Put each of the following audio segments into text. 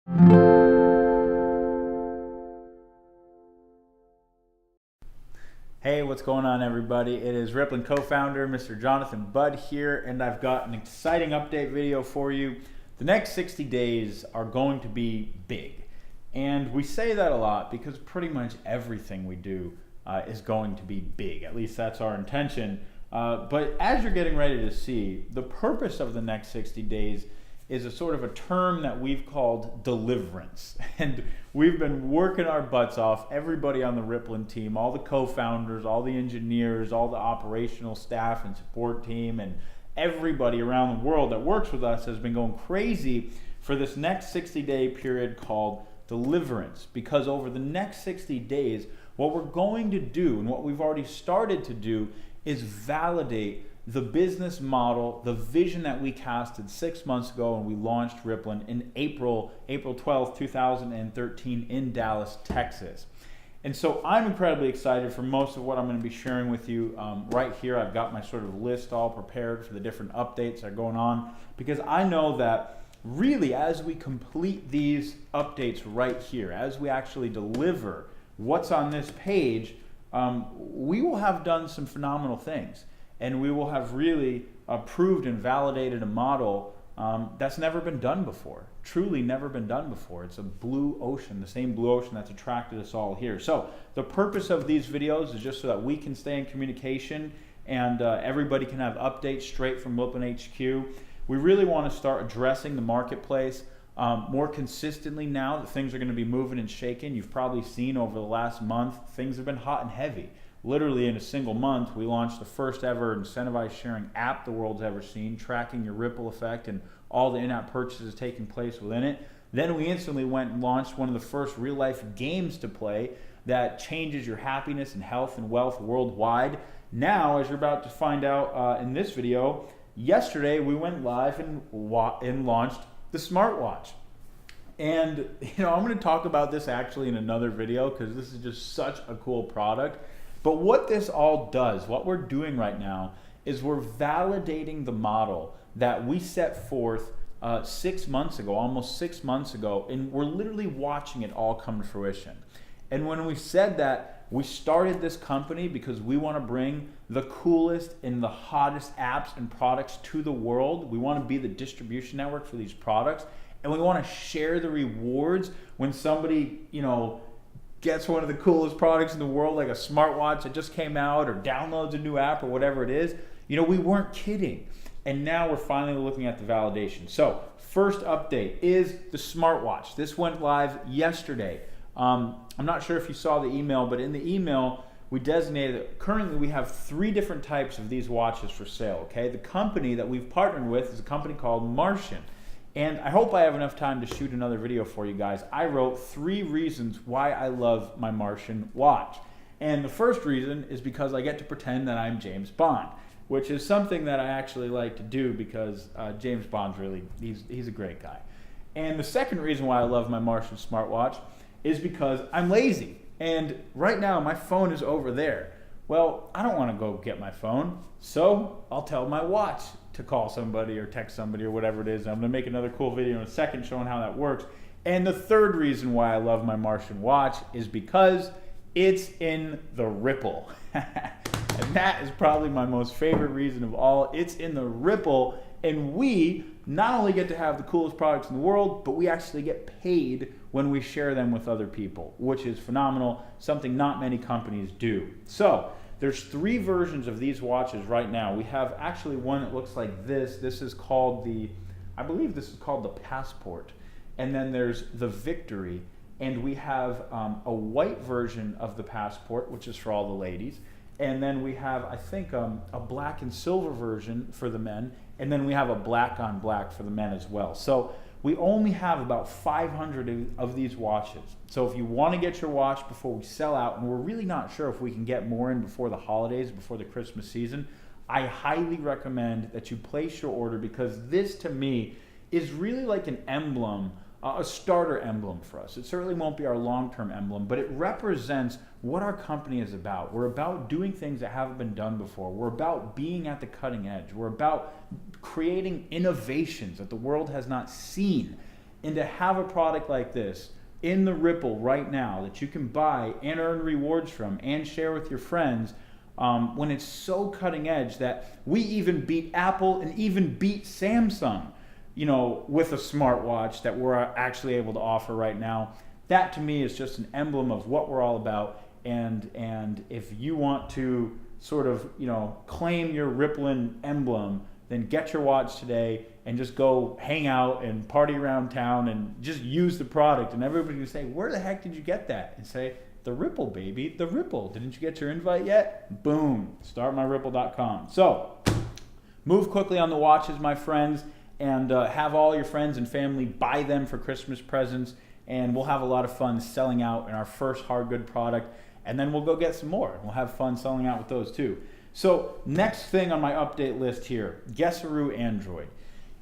Hey, what's going on, everybody? It is Rippln co-founder Mr. Jonathan Budd here, and I've got an exciting update video for you. The next 60 days are going to be big, and we say that a lot because pretty much everything we do is going to be big. At least that's our intention. But as you're getting ready to see, the purpose of the next 60 days is a sort of a term that we've called deliverance. And we've been working our butts off, everybody on the Rippln team, all the co-founders, all the engineers, all the operational staff and support team, and everybody around the world that works with us has been going crazy for this next 60-day period called deliverance. Because over the next 60 days, what we're going to do, and what we've already started to do, is validate the business model, the vision that we casted 6 months ago when we launched Rippln in April 12th, 2013 in Dallas, Texas. And so I'm incredibly excited for most of what I'm going to be sharing with you right here. I've got my sort of list all prepared for the different updates that are going on, because I know that really as we complete these updates right here, as we actually deliver what's on this page, we will have done some phenomenal things. And we will have really approved and validated a model that's never been done before, truly never been done before. It's a blue ocean, the same blue ocean that's attracted us all here. So the purpose of these videos is just so that we can stay in communication and everybody can have updates straight from Rippln HQ. We really want to start addressing the marketplace more consistently now that things are going to be moving and shaking. You've probably seen over the last month, things have been hot and heavy. Literally in a single month, we launched the first ever incentivized sharing app the world's ever seen, tracking your ripple effect and all the in-app purchases taking place within it. Then we instantly went and launched one of the first real-life games to play that changes your happiness and health and wealth worldwide. Now, as you're about to find out in this video, yesterday we went live and launched the smartwatch. And I'm going to talk about this actually in another video because this is just such a cool product. But what this all does, what we're doing right now, is we're validating the model that we set forth 6 months ago, almost 6 months ago, and we're literally watching it all come to fruition. And when we said that, we started this company because we want to bring the coolest and the hottest apps and products to the world. We want to be the distribution network for these products, and we want to share the rewards when somebody, gets one of the coolest products in the world, like a smartwatch that just came out, or downloads a new app, or whatever it is. We weren't kidding. And now we're finally looking at the validation. So first update is the smartwatch. This went live yesterday. I'm not sure if you saw the email, but in the email we designated that currently we have 3 different types of these watches for sale. Okay, the company that we've partnered with is a company called Martian. And I hope I have enough time to shoot another video for you guys. I wrote 3 reasons why I love my Martian watch. And the first reason is because I get to pretend that I'm James Bond, which is something that I actually like to do because James Bond's really, he's a great guy. And the second reason why I love my Martian smartwatch is because I'm lazy. And right now my phone is over there. Well, I don't want to go get my phone, so I'll tell my watch to call somebody or text somebody or whatever it is. I'm going to make another cool video in a second showing how that works. And the third reason why I love my Martian watch is because it's in the Ripple. And that is probably my most favorite reason of all. It's in the Ripple, and we not only get to have the coolest products in the world, but we actually get paid when we share them with other people, which is phenomenal, something not many companies do. So there's 3 versions of these watches right now. We have actually one that looks like this. This is called I believe this is called the Passport. And then there's the Victory. And we have a white version of the Passport, which is for all the ladies. And then we have, I think, a black and silver version for the men. And then we have a black on black for the men as well. So we only have about 500 of these watches. So if you want to get your watch before we sell out, and we're really not sure if we can get more in before the holidays, before the Christmas season, I highly recommend that you place your order, because this to me is really like an emblem, a starter emblem for us. It certainly won't be our long-term emblem, but it represents what our company is about. We're about doing things that haven't been done before. We're about being at the cutting edge. We're about creating innovations that the world has not seen. And to have a product like this in the Rippln right now that you can buy and earn rewards from and share with your friends, when it's so cutting edge that we even beat Apple and even beat Samsung, you know, with a smartwatch that we're actually able to offer right now. That to me is just an emblem of what we're all about. And if you want to sort of, you know, claim your Rippln emblem, then get your watch today and just go hang out and party around town and just use the product. And everybody will say, where the heck did you get that? And say, the Rippln, baby, the Rippln. Didn't you get your invite yet? Boom, startmyrippln.com. So move quickly on the watches, my friends, and have all your friends and family buy them for Christmas presents. And we'll have a lot of fun selling out in our first hard good product. And then we'll go get some more. We'll have fun selling out with those too. So next thing on my update list here, Guessaroo Android.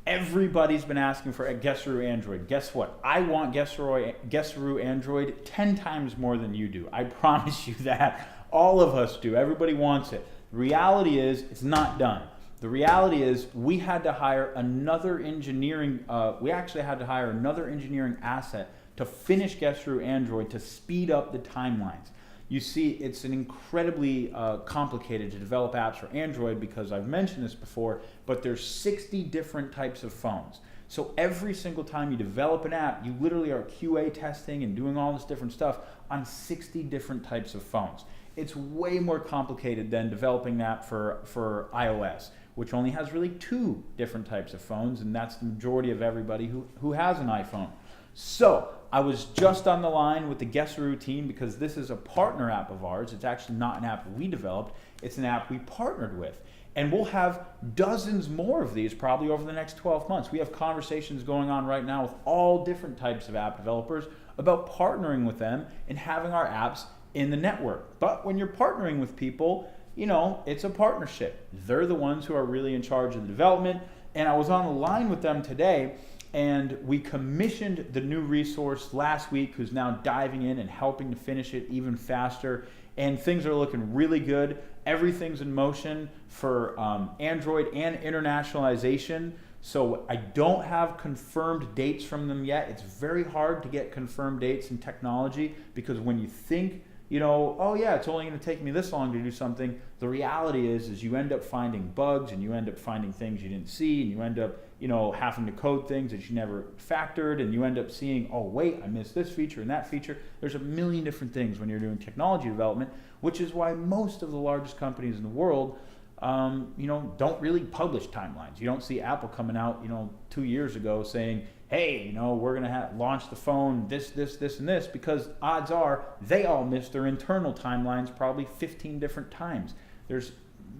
Everybody's been asking for a Guessaroo Android. Guess what? I want Guessaroo Android 10 times more than you do. I promise you that. All of us do. Everybody wants it. The reality is it's not done. The reality is we had to hire another engineering, engineering asset to finish Guessaroo Android to speed up the timelines. You see, it's an incredibly complicated to develop apps for Android because I've mentioned this before, but there's 60 different types of phones. So every single time you develop an app, you literally are QA testing and doing all this different stuff on 60 different types of phones. It's way more complicated than developing an app for iOS, which only has really 2 different types of phones, and that's the majority of everybody who has an iPhone. So I was just on the line with the Guessaroo team because this is a partner app of ours. It's actually not an app we developed. It's an app we partnered with. And we'll have dozens more of these probably over the next 12 months. We have conversations going on right now with all different types of app developers about partnering with them and having our apps in the network. But when you're partnering with people, you know, it's a partnership. They're the ones who are really in charge of the development. And I was on the line with them today, and we commissioned the new resource last week who's now diving in and helping to finish it even faster. And things are looking really good. Everything's in motion for Android and internationalization. So I don't have confirmed dates from them yet. It's very hard to get confirmed dates in technology because when you think, you know, oh yeah, it's only going to take me this long to do something, the reality is you end up finding bugs and you end up finding things you didn't see, and you end up, you know, having to code things that you never factored, and you end up seeing, oh wait, I missed this feature and that feature. There's a million different things when you're doing technology development, which is why most of the largest companies in the world, you know, don't really publish timelines. You don't see Apple coming out, you know, 2 years ago saying, hey, you know, we're going to launch the phone this, and this, because odds are they all missed their internal timelines probably 15 different times. There's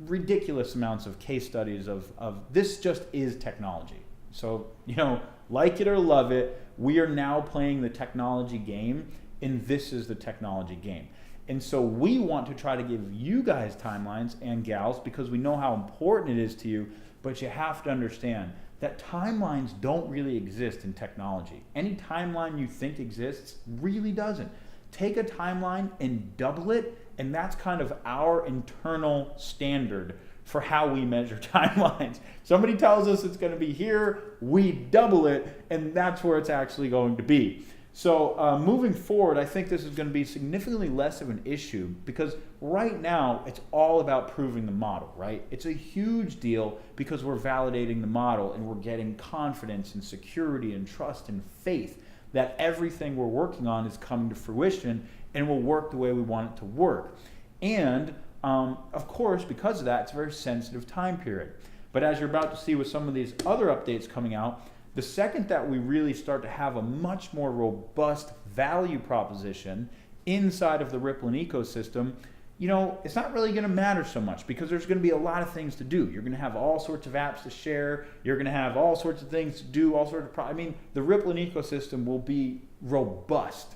ridiculous amounts of case studies of this just is technology. So, you know, like it or love it, we are now playing the technology game, and this is the technology game. And so we want to try to give you guys timelines and gals because we know how important it is to you, but you have to understand that timelines don't really exist in technology. Any timeline you think exists really doesn't. Take a timeline and double it, and that's kind of our internal standard for how we measure timelines. Somebody tells us it's going to be here, we double it, and that's where it's actually going to be. So moving forward, I think this is going to be significantly less of an issue because right now it's all about proving the model, right? It's a huge deal because we're validating the model and we're getting confidence and security and trust and faith that everything we're working on is coming to fruition and will work the way we want it to work. And of course, because of that, it's a very sensitive time period. But as you're about to see with some of these other updates coming out, the second that we really start to have a much more robust value proposition inside of the Rippln ecosystem, you know, it's not really going to matter so much because there's going to be a lot of things to do. You're going to have all sorts of apps to share. You're going to have all sorts of things to do, all sorts of I mean, the Rippln ecosystem will be robust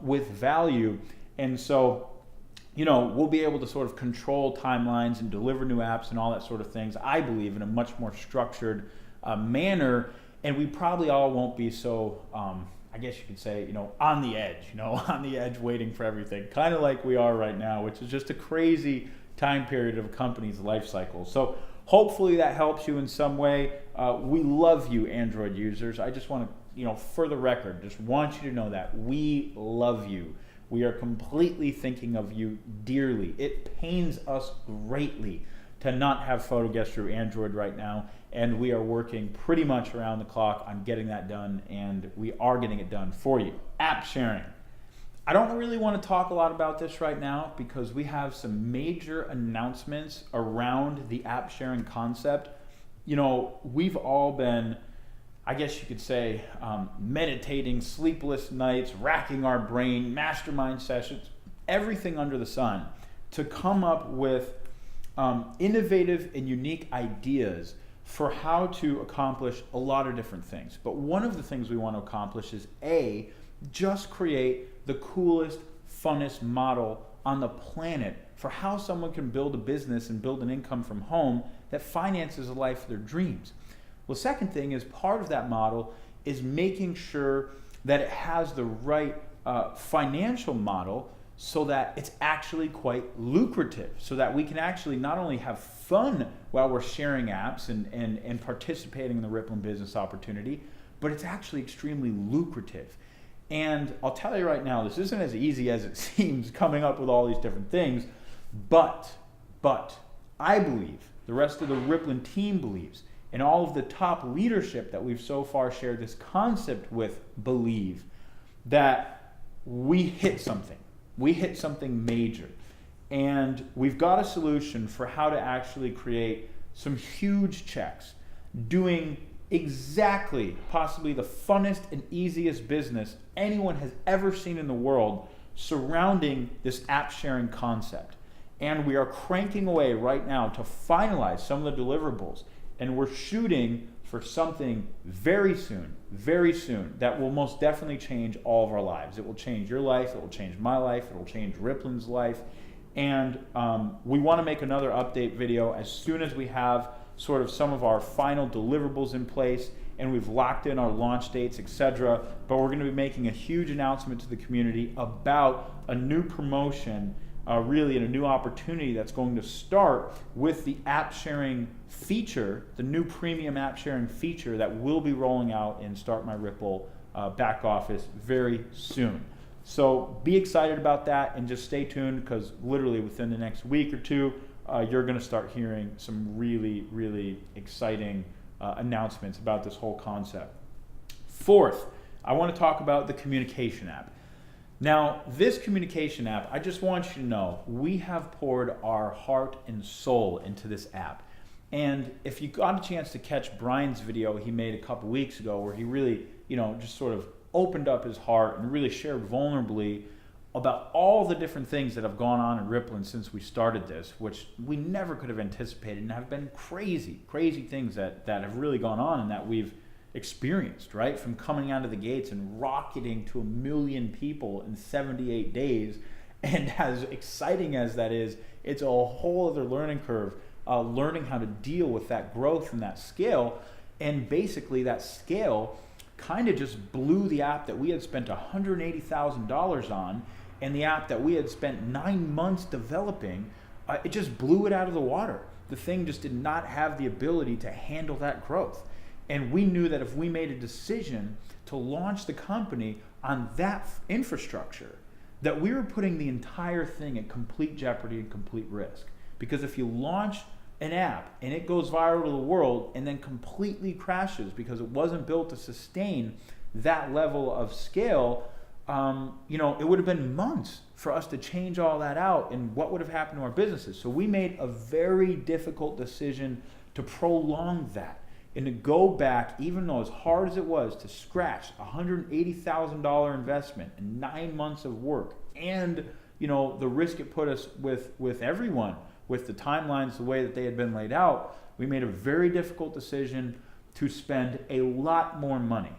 with value. And so, you know, we'll be able to sort of control timelines and deliver new apps and all that sort of things, I believe, in a much more structured manner. And we probably all won't be so, I guess you could say, you know, on the edge waiting for everything, kind of like we are right now, which is just a crazy time period of a company's life cycle. So hopefully that helps you in some way. We love you, Android users. I just want to for the record, just want you to know that we love you. We are completely thinking of you dearly. It pains us greatly to not have Photo Guessaroo Android right now, and we are working pretty much around the clock on getting that done, and we are getting it done for you. App sharing. I don't really want to talk a lot about this right now because we have some major announcements around the app sharing concept. We've all been, I guess you could say, meditating, sleepless nights, racking our brain, mastermind sessions, everything under the sun to come up with innovative and unique ideas for how to accomplish a lot of different things. But one of the things we want to accomplish is just create the coolest, funnest model on the planet for how someone can build a business and build an income from home that finances a life of their dreams. Well, second thing is part of that model is making sure that it has the right financial model so that it's actually quite lucrative, so that we can actually not only have fun while we're sharing apps and participating in the Rippln business opportunity, but it's actually extremely lucrative. And I'll tell you right now, this isn't as easy as it seems coming up with all these different things, but I believe, the rest of the Rippln team believes, and all of the top leadership that we've so far shared this concept with believe that we hit something. We hit something major. And we've got a solution for how to actually create some huge checks, doing exactly, possibly the funnest and easiest business anyone has ever seen in the world surrounding this app sharing concept. And we are cranking away right now to finalize some of the deliverables. And we're shooting for something very soon, that will most definitely change all of our lives. It will change your life, it will change my life, it will change Rippln's life. And we want to make another update video as soon as we have sort of some of our final deliverables in place and we've locked in our launch dates, etc. But we're going to be making a huge announcement to the community about a new promotion, really, and a new opportunity that's going to start with the app sharing feature, the new premium app sharing feature that will be rolling out in Start My Ripple back office very soon. So be excited about that and just stay tuned, because literally within the next week or two, you're going to start hearing some really, really exciting announcements about this whole concept. Fourth, I want to talk about the communication app. Now, this communication app, I just want you to know, we have poured our heart and soul into this app. And if you got a chance to catch Brian's video he made a couple weeks ago, where he really, just sort of opened up his heart and really shared vulnerably about all the different things that have gone on in Rippln since we started this, which we never could have anticipated and have been crazy things that have really gone on and that we've experienced, right? From coming out of the gates and rocketing to 1 million people in 78 days. And as exciting as that is, it's a whole other learning curve, learning how to deal with that growth and that scale. And basically that scale kind of just blew the app that we had spent $180,000 on, and the app that we had spent 9 months developing, it just blew it out of the water. The thing just did not have the ability to handle that growth. And we knew that if we made a decision to launch the company on that infrastructure, that we were putting the entire thing at complete jeopardy and complete risk. Because if you launch an app and it goes viral to the world and then completely crashes because it wasn't built to sustain that level of scale, it would have been months for us to change all that out, and what would have happened to our businesses. So we made a very difficult decision to prolong that and to go back, even though as hard as it was to scratch $180,000 investment and 9 months of work, and the risk it put us with everyone, with the timelines the way that they had been laid out, we made a very difficult decision to spend a lot more money,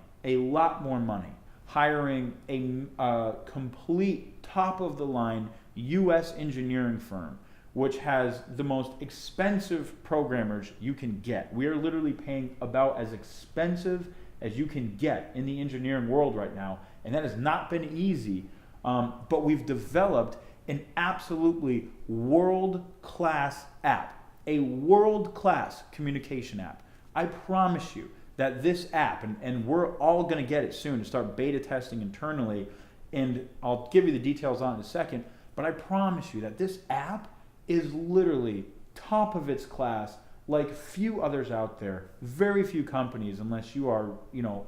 hiring a complete top-of-the-line U.S. engineering firm, which has the most expensive programmers you can get. We are literally paying about as expensive as you can get in the engineering world right now, and that has not been easy, but we've developed an absolutely world-class app, a world-class communication app. I promise you, that this app, and we're all going to get it soon to start beta testing internally, and I'll give you the details on it in a second, but I promise you that this app is literally top of its class, like few others out there. Very few companies, unless you are,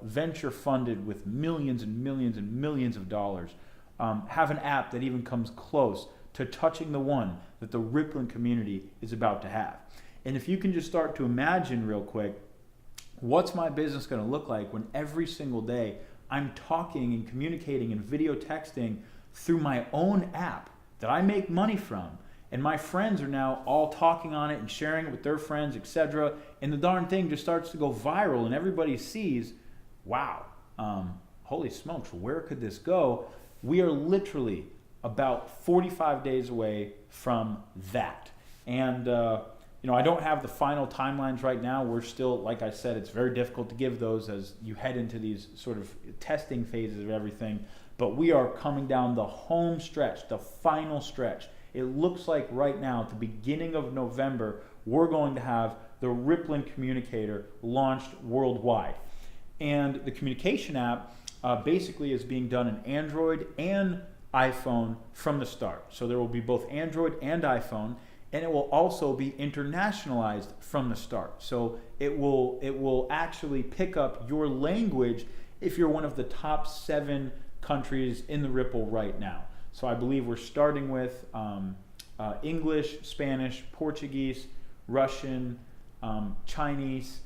venture funded with millions and millions and millions of dollars, have an app that even comes close to touching the one that the Rippln community is about to have. And if you can just start to imagine real quick, what's my business going to look like when every single day I'm talking and communicating and video texting through my own app that I make money from, and my friends are now all talking on it and sharing it with their friends, etc. And the darn thing just starts to go viral, and everybody sees, wow, holy smokes, where could this go? We are literally about 45 days away from that. And I don't have the final timelines right now. We're still, like I said, it's very difficult to give those as you head into these sort of testing phases of everything. But we are coming down the home stretch, the final stretch. It looks like right now, at the beginning of November, we're going to have the Rippln Communicator launched worldwide. And the communication app basically is being done in Android and iPhone from the start. So there will be both Android and iPhone, and it will also be internationalized from the start. So it will actually pick up your language if you're one of the top 7 countries in the Ripple right now. So I believe we're starting with English, Spanish, Portuguese, Russian, Chinese.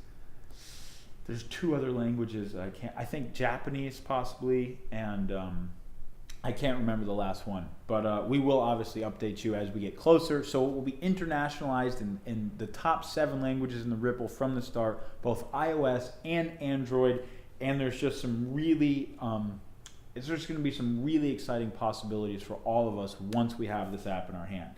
There's 2 other languages I think Japanese possibly, and I can't remember the last one. But we will obviously update you as we get closer. So it will be internationalized in the top 7 languages in the Ripple from the start, both iOS and Android. And there's just some really there's going to be some really exciting possibilities for all of us once we have this app in our hand.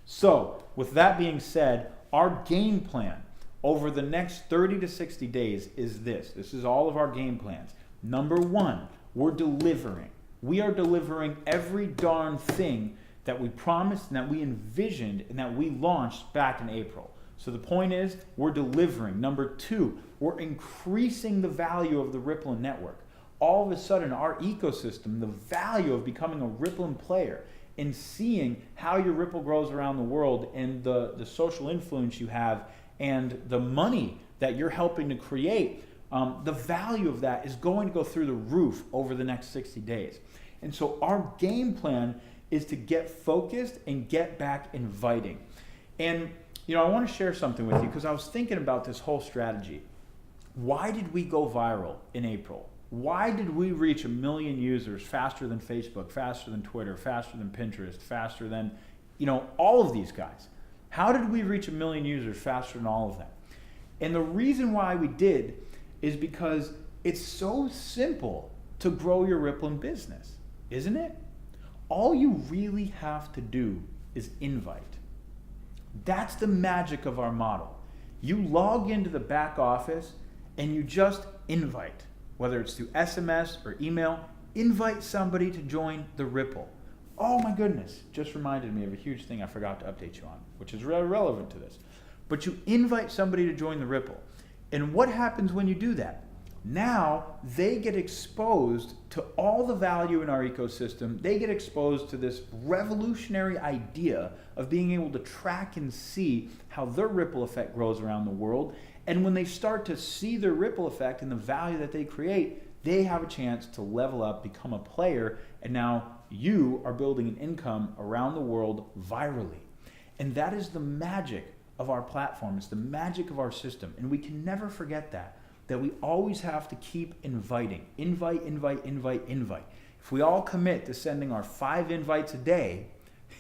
So with that being said, our game plan over the next 30 to 60 days is this. This is all of our game plans. Number 1, we're delivering. We are delivering every darn thing that we promised and that we envisioned and that we launched back in April. So the point is, we're delivering. Number 2, we're increasing the value of the Rippln network. All of a sudden, our ecosystem, the value of becoming a Rippln player and seeing how your Ripple grows around the world and the social influence you have and the money that you're helping to create, the value of that is going to go through the roof over the next 60 days. And so our game plan is to get focused and get back inviting. And I want to share something with you because I was thinking about this whole strategy. Why did we go viral in April? Why did we reach 1 million users faster than Facebook, faster than Twitter, faster than Pinterest, faster than, all of these guys? How did we reach 1 million users faster than all of them? And the reason why we did is because it's so simple to grow your Rippln business, isn't it? All you really have to do is invite. That's the magic of our model. You log into the back office and you just invite. Whether it's through SMS or email, invite somebody to join the Ripple. Oh my goodness, just reminded me of a huge thing I forgot to update you on, which is really relevant to this. But you invite somebody to join the Ripple. And what happens when you do that? Now they get exposed to all the value in our ecosystem. They get exposed to this revolutionary idea of being able to track and see how their ripple effect grows around the world. And when they start to see their ripple effect and the value that they create, they have a chance to level up, become a player, and now you are building an income around the world virally. And that is the magic of our platform. It's the magic of our system. And we can never forget that we always have to keep inviting. Invite, invite, invite, invite. If we all commit to sending our 5 invites a day,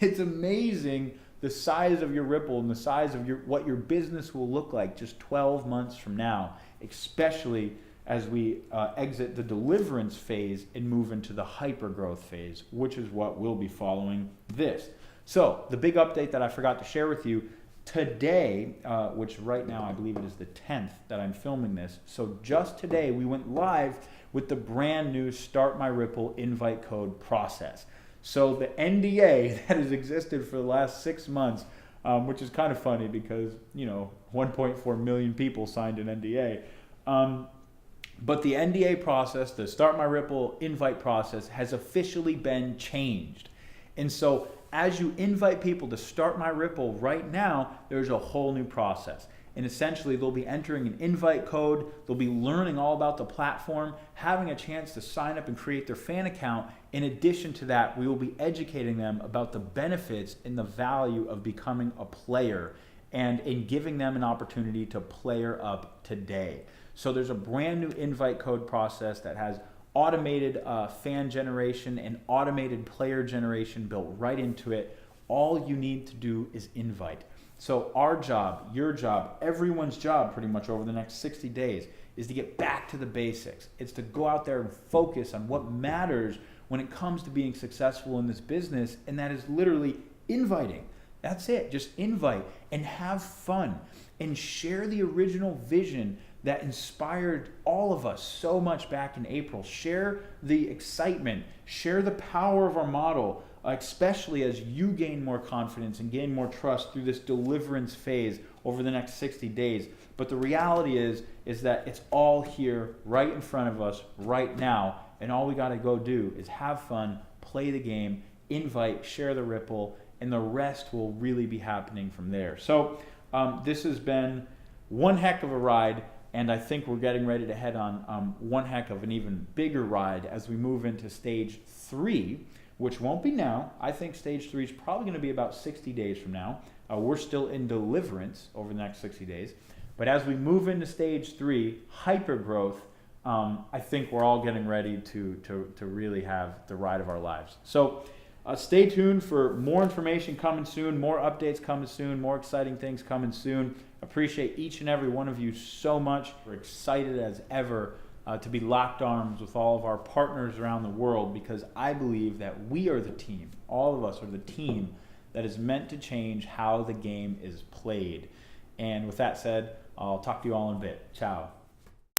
it's amazing the size of your Ripple and the size of what your business will look like just 12 months from now, especially as we exit the deliverance phase and move into the hyper-growth phase, which is what will be following this. So the big update that I forgot to share with you today, which right now I believe it is the 10th that I'm filming this. So just today we went live with the brand new Start My Ripple invite code process. So the NDA that has existed for the last 6 months, which is kind of funny because 1.4 million people signed an NDA. But the NDA process, the Start My Ripple invite process, has officially been changed. And so as you invite people to Start My Ripple right now, there's a whole new process. And essentially, they'll be entering an invite code, they'll be learning all about the platform, having a chance to sign up and create their fan account. In addition to that, we will be educating them about the benefits and the value of becoming a player and in giving them an opportunity to player up today. So there's a brand new invite code process that has automated fan generation and automated player generation built right into it. All you need to do is invite. So our job, your job, everyone's job pretty much over the next 60 days is to get back to the basics. It's to go out there and focus on what matters when it comes to being successful in this business, and that is literally inviting. That's it. Just invite and have fun and share the original vision that inspired all of us so much back in April. Share the excitement, share the power of our model, especially as you gain more confidence and gain more trust through this deliverance phase over the next 60 days. But the reality is that it's all here right in front of us right now, and all we gotta go do is have fun, play the game, invite, share the Ripple, and the rest will really be happening from there. So this has been one heck of a ride, and I think we're getting ready to head on one heck of an even bigger ride as we move into stage 3, which won't be now. I think stage 3 is probably going to be about 60 days from now. We're still in deliverance over the next 60 days. But as we move into stage 3, hyper growth, I think we're all getting ready to really have the ride of our lives. So stay tuned for more information coming soon, more updates coming soon, more exciting things coming soon. Appreciate each and every one of you so much. We're excited as ever to be locked arms with all of our partners around the world, because I believe that we are the team, all of us are the team that is meant to change how the game is played. And with that said, I'll talk to you all in a bit. Ciao.